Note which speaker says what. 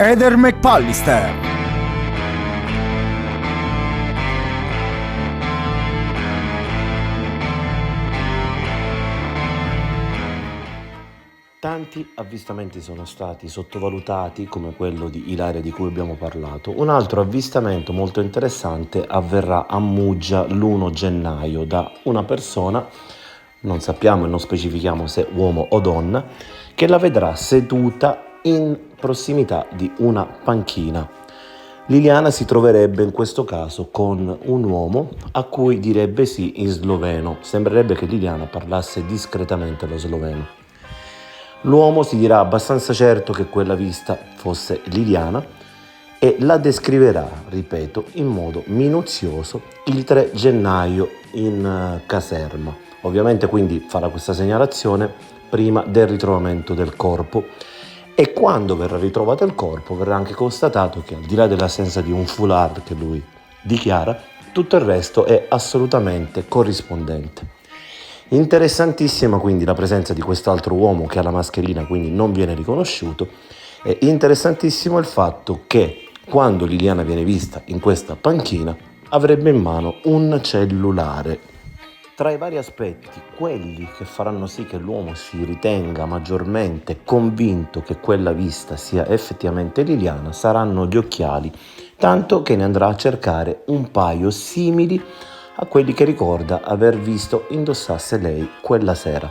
Speaker 1: Heather McPallister.
Speaker 2: Tanti avvistamenti sono stati sottovalutati come quello di Ilaria di cui abbiamo parlato. Un altro avvistamento molto interessante avverrà a Muggia l'1 gennaio da una persona, non sappiamo e non specifichiamo se uomo o donna, che la vedrà seduta in prossimità di una panchina. Liliana si troverebbe in questo caso con un uomo a cui direbbe sì in sloveno. Sembrerebbe che Liliana parlasse discretamente lo sloveno. L'uomo si dirà abbastanza certo che quella vista fosse Liliana e la descriverà, ripeto, in modo minuzioso il 3 gennaio in caserma. Ovviamente quindi farà questa segnalazione prima del ritrovamento del corpo e quando verrà ritrovato il corpo verrà anche constatato che al di là dell'assenza di un foulard che lui dichiara, tutto il resto è assolutamente corrispondente. Interessantissima quindi la presenza di quest'altro uomo che ha la mascherina, quindi non viene riconosciuto. È interessantissimo il fatto che quando Liliana viene vista in questa panchina avrebbe in mano un cellulare. Tra i vari aspetti, quelli che faranno sì che l'uomo si ritenga maggiormente convinto che quella vista sia effettivamente Liliana saranno gli occhiali, tanto che ne andrà a cercare un paio simili a quelli che ricorda aver visto indossasse lei quella sera.